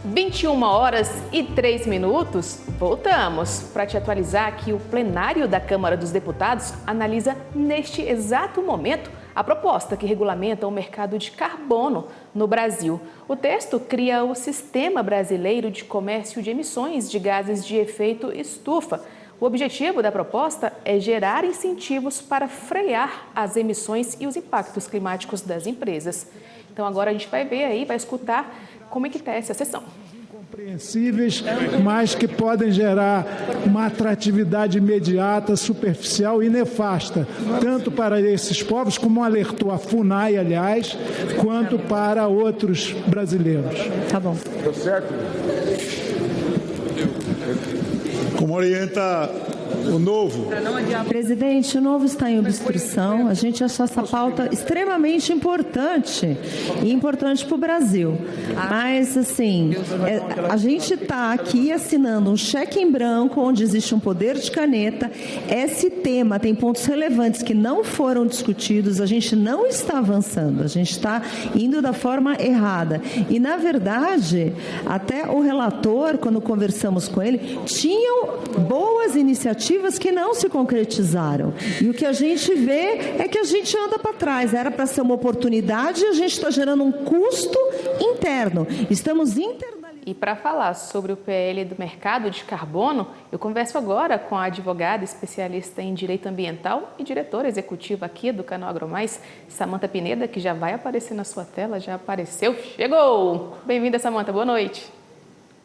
21h03, voltamos para te atualizar que o plenário da Câmara dos Deputados analisa neste exato momento a proposta que regulamenta o mercado de carbono no Brasil. O texto cria o Sistema Brasileiro de Comércio de Emissões de Gases de Efeito Estufa. O objetivo da proposta é gerar incentivos para frear as emissões e os impactos climáticos das empresas. Então agora a gente vai ver aí, vai escutar como é que está essa sessão. Compreensíveis, mas que podem gerar uma atratividade imediata, superficial e nefasta, tanto para esses povos, como alertou a FUNAI, aliás, quanto para outros brasileiros. Tá bom. Tá certo? Como orienta o novo? Presidente, o novo está em obstrução. A gente achou essa pauta extremamente importante e importante para o Brasil. Mas, assim, a gente está aqui assinando um cheque em branco, onde existe um poder de caneta. Esse tema tem pontos relevantes que não foram discutidos. A gente não está avançando. A gente está indo da forma errada. E, na verdade, até o relator, quando conversamos com ele, tinham boas iniciativas que não se concretizaram. E o que a gente vê é que a gente anda para trás. Era para ser uma oportunidade e a gente está gerando um custo interno. Estamos internalizando. E para falar sobre o PL do mercado de carbono, eu converso agora com a advogada especialista em direito ambiental e diretora executiva aqui do canal AgroMais, Samanta Pineda, que já vai aparecer na sua tela, já apareceu, chegou! Bem-vinda, Samanta, boa noite.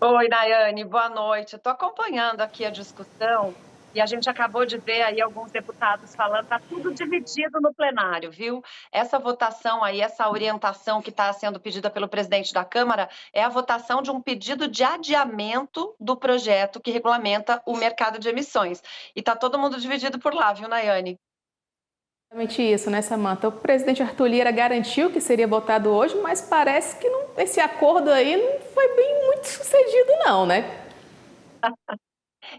Oi, Nayane, boa noite. Eu estou acompanhando aqui a discussão e a gente acabou de ver aí alguns deputados falando, está tudo dividido no plenário, viu? Essa votação aí, essa orientação que está sendo pedida pelo presidente da Câmara é a votação de um pedido de adiamento do projeto que regulamenta o mercado de emissões. E está todo mundo dividido por lá, viu, Nayane? Exatamente isso, né, Samanta? O presidente Arthur Lira garantiu que seria votado hoje, mas parece que esse acordo aí não foi bem muito sucedido não, né?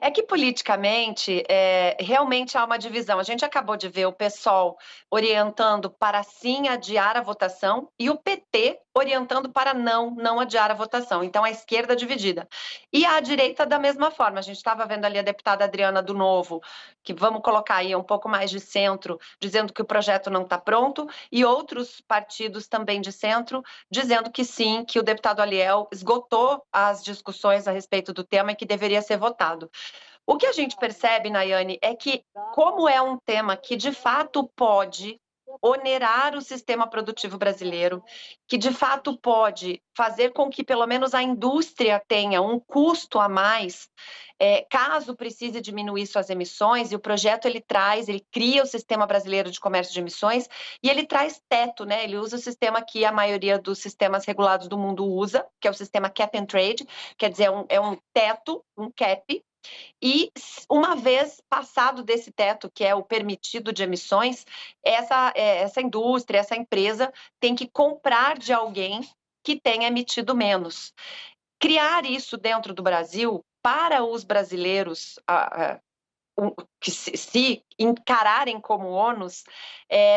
É que politicamente, realmente há uma divisão. A gente acabou de ver o PSOL orientando para sim adiar a votação e o PT orientando para não adiar a votação. Então, a esquerda dividida. E a direita da mesma forma. A gente estava vendo ali a deputada Adriana do Novo, que vamos colocar aí um pouco mais de centro, dizendo que o projeto não está pronto, e outros partidos também de centro, dizendo que sim, que o deputado Aliel esgotou as discussões a respeito do tema e que deveria ser votado. O que a gente percebe, Nayane, é que, como é um tema que de fato pode onerar o sistema produtivo brasileiro, que de fato pode fazer com que pelo menos a indústria tenha um custo a mais, caso precise diminuir suas emissões, e o projeto ele cria o Sistema Brasileiro de Comércio de Emissões, e ele traz teto, né? Ele usa o sistema que a maioria dos sistemas regulados do mundo usa, que é o sistema Cap and Trade, quer dizer, é um teto, um cap. E uma vez passado desse teto, que é o permitido de emissões, essa indústria, essa empresa tem que comprar de alguém que tenha emitido menos. Criar isso dentro do Brasil, para os brasileiros que se encararem como ônus,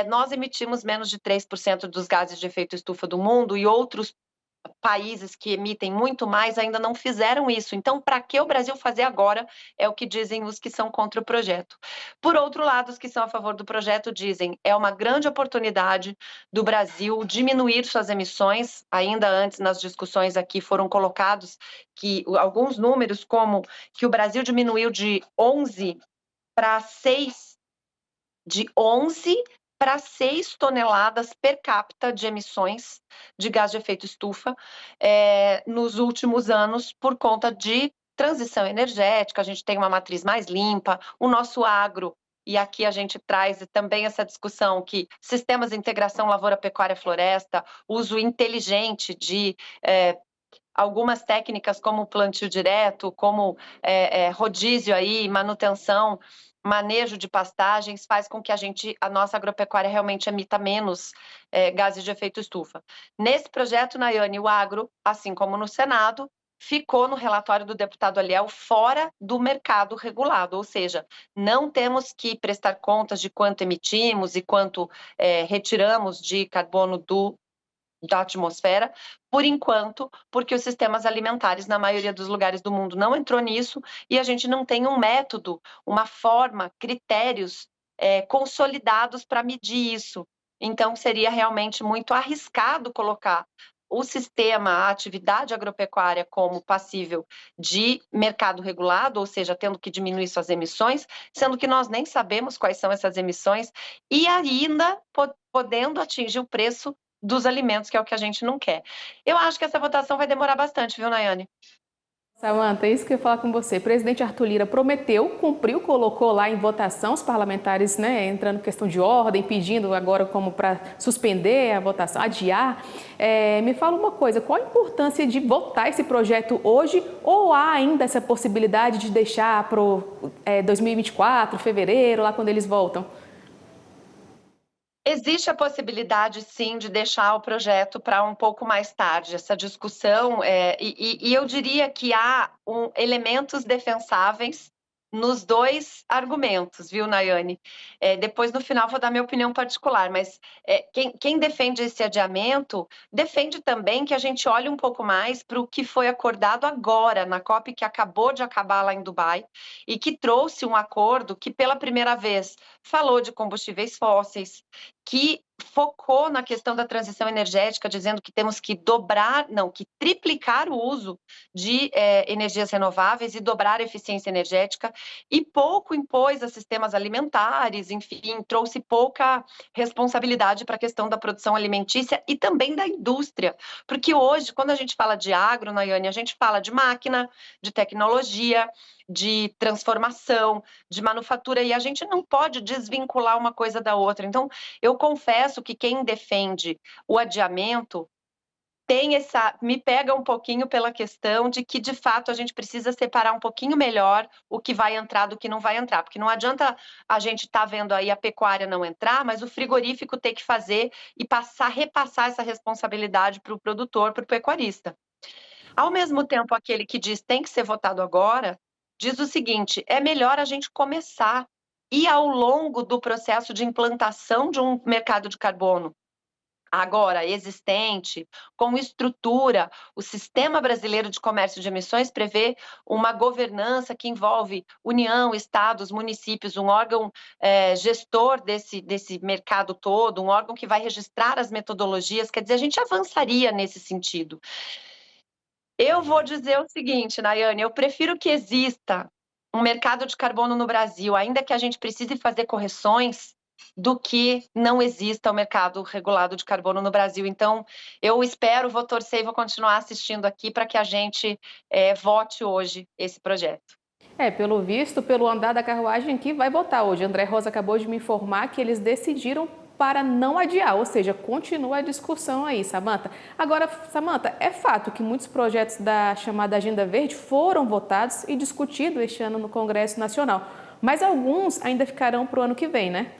nós emitimos menos de 3% dos gases de efeito estufa do mundo e outros países que emitem muito mais ainda não fizeram isso. Então, para que o Brasil fazer agora é o que dizem os que são contra o projeto. Por outro lado, os que são a favor do projeto dizem é uma grande oportunidade do Brasil diminuir suas emissões. Ainda antes, nas discussões aqui, foram colocados que alguns números, como que o Brasil diminuiu de 11 para 6 toneladas per capita de emissões de gás de efeito estufa nos últimos anos por conta de transição energética. A gente tem uma matriz mais limpa, o nosso agro, e aqui a gente traz também essa discussão que sistemas de integração lavoura, pecuária, floresta, uso inteligente de algumas técnicas como plantio direto, como rodízio aí, manutenção, manejo de pastagens, faz com que a nossa agropecuária realmente emita menos gases de efeito estufa. Nesse projeto, Nayane, o agro, assim como no Senado, ficou no relatório do deputado Aliel fora do mercado regulado, ou seja, não temos que prestar contas de quanto emitimos e quanto retiramos de carbono da atmosfera, por enquanto, porque os sistemas alimentares, na maioria dos lugares do mundo, não entrou nisso, e a gente não tem um método, uma forma, critérios consolidados para medir isso. Então, seria realmente muito arriscado colocar o sistema, a atividade agropecuária como passível de mercado regulado, ou seja, tendo que diminuir suas emissões, sendo que nós nem sabemos quais são essas emissões, e ainda podendo atingir o preço dos alimentos, que é o que a gente não quer. Eu acho que essa votação vai demorar bastante, viu, Nayane? Samanta, é isso que eu ia falar com você. O presidente Arthur Lira prometeu, cumpriu, colocou lá em votação os parlamentares, né, entrando em questão de ordem, pedindo agora como para suspender a votação, adiar. Me fala uma coisa, qual a importância de votar esse projeto hoje ou há ainda essa possibilidade de deixar para 2024, fevereiro, lá quando eles voltam? Existe a possibilidade, sim, de deixar o projeto para um pouco mais tarde, essa discussão, e eu diria que há elementos defensáveis nos dois argumentos, viu, Nayane? Depois, no final, vou dar minha opinião particular, mas quem defende esse adiamento, defende também que a gente olhe um pouco mais para o que foi acordado agora, na COP que acabou de acabar lá em Dubai, e que trouxe um acordo que, pela primeira vez, falou de combustíveis fósseis, que focou na questão da transição energética, dizendo que temos que triplicar o uso de energias renováveis e dobrar a eficiência energética, e pouco impôs a sistemas alimentares, enfim, trouxe pouca responsabilidade para a questão da produção alimentícia e também da indústria, porque hoje, quando a gente fala de agro, Nayane, a gente fala de máquina, de tecnologia, de transformação, de manufatura, e a gente não pode desvincular uma coisa da outra. Então, eu confesso que quem defende o adiamento me pega um pouquinho pela questão de que, de fato, a gente precisa separar um pouquinho melhor o que vai entrar do que não vai entrar, porque não adianta a gente estar vendo aí a pecuária não entrar, mas o frigorífico ter que fazer e repassar essa responsabilidade para o produtor, para o pecuarista. Ao mesmo tempo, aquele que diz tem que ser votado agora, diz o seguinte, é melhor a gente começar e ao longo do processo de implantação de um mercado de carbono agora existente, com estrutura, o Sistema Brasileiro de Comércio de Emissões prevê uma governança que envolve União, estados, municípios, um órgão gestor desse mercado todo, um órgão que vai registrar as metodologias, quer dizer, a gente avançaria nesse sentido. Eu vou dizer o seguinte, Nayane, eu prefiro que exista um mercado de carbono no Brasil, ainda que a gente precise fazer correções, do que não exista o mercado regulado de carbono no Brasil. Então, eu espero, vou torcer e vou continuar assistindo aqui para que a gente vote hoje esse projeto. Pelo visto, pelo andar da carruagem que vai votar hoje. André Rosa acabou de me informar que eles decidiram para não adiar, ou seja, continua a discussão aí, Samanta. Agora, Samanta, é fato que muitos projetos da chamada Agenda Verde foram votados e discutidos este ano no Congresso Nacional, mas alguns ainda ficarão para o ano que vem, né?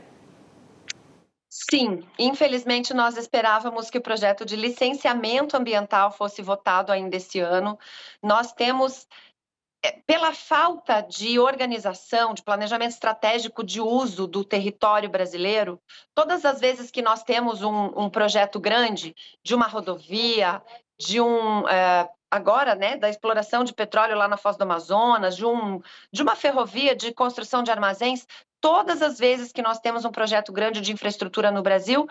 Sim, infelizmente nós esperávamos que o projeto de licenciamento ambiental fosse votado ainda esse ano. Nós temos, pela falta de organização, de planejamento estratégico de uso do território brasileiro, todas as vezes que nós temos um projeto grande, de uma rodovia, de agora, né, da exploração de petróleo lá na Foz do Amazonas, de uma ferrovia de construção de armazéns, todas as vezes que nós temos um projeto grande de infraestrutura no Brasil,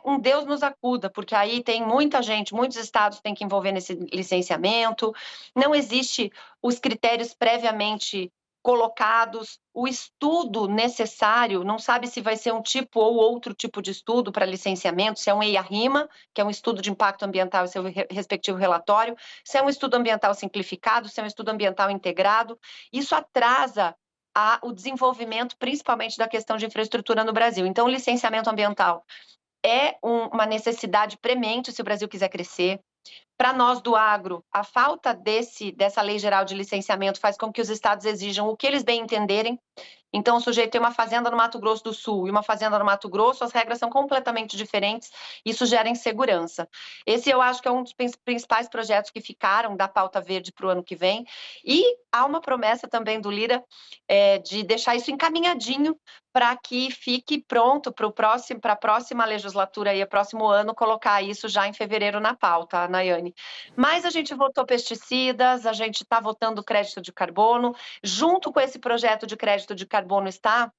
um Deus nos acuda, porque aí tem muita gente, muitos estados têm que envolver nesse licenciamento, não existe os critérios previamente colocados, o estudo necessário, não sabe se vai ser um tipo ou outro tipo de estudo para licenciamento, se é um EIA-RIMA, que é um estudo de impacto ambiental e seu respectivo relatório, se é um estudo ambiental simplificado, se é um estudo ambiental integrado. Isso atrasa o desenvolvimento, principalmente da questão de infraestrutura no Brasil. Então, o licenciamento ambiental é uma necessidade premente se o Brasil quiser crescer. Para nós do agro, a falta dessa lei geral de licenciamento faz com que os estados exijam o que eles bem entenderem. Então, o sujeito tem uma fazenda no Mato Grosso do Sul e uma fazenda no Mato Grosso, as regras são completamente diferentes, isso gera insegurança. Esse eu acho que é um dos principais projetos que ficaram da pauta verde para o ano que vem. E há uma promessa também do Lira de deixar isso encaminhadinho para que fique pronto para a próxima legislatura e o próximo ano colocar isso já em fevereiro na pauta, Nayane. Mas a gente votou pesticidas, a gente está votando crédito de carbono. Junto com esse projeto de crédito de carbono está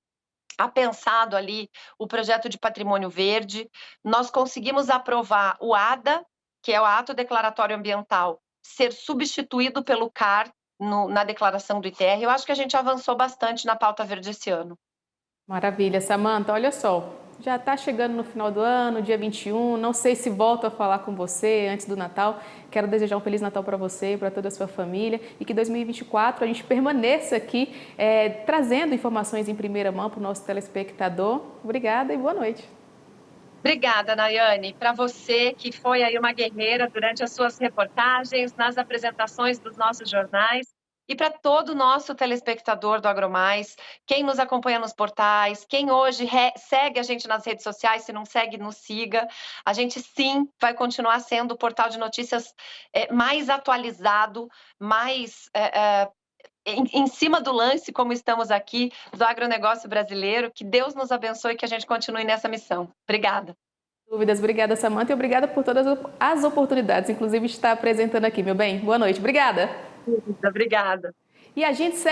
apensado ali o projeto de patrimônio verde. Nós conseguimos aprovar o ADA, que é o Ato Declaratório Ambiental, ser substituído pelo CAR na declaração do ITR. Eu acho que a gente avançou bastante na pauta verde esse ano. Maravilha, Samantha. Olha só, já está chegando no final do ano, dia 21, não sei se volto a falar com você antes do Natal. Quero desejar um Feliz Natal para você e para toda a sua família e que 2024 a gente permaneça aqui trazendo informações em primeira mão para o nosso telespectador. Obrigada e boa noite. Obrigada, Nayane. Para você que foi aí uma guerreira durante as suas reportagens, nas apresentações dos nossos jornais, e para todo o nosso telespectador do AgroMais, quem nos acompanha nos portais, quem hoje segue a gente nas redes sociais, se não segue, nos siga. A gente sim vai continuar sendo o portal de notícias mais atualizado, mais em cima do lance, como estamos aqui, do agronegócio brasileiro. Que Deus nos abençoe e que a gente continue nessa missão. Obrigada. Dúvidas, obrigada, Samantha, e obrigada por todas as oportunidades, inclusive de estar apresentando aqui, meu bem. Boa noite, obrigada. Obrigada. E a gente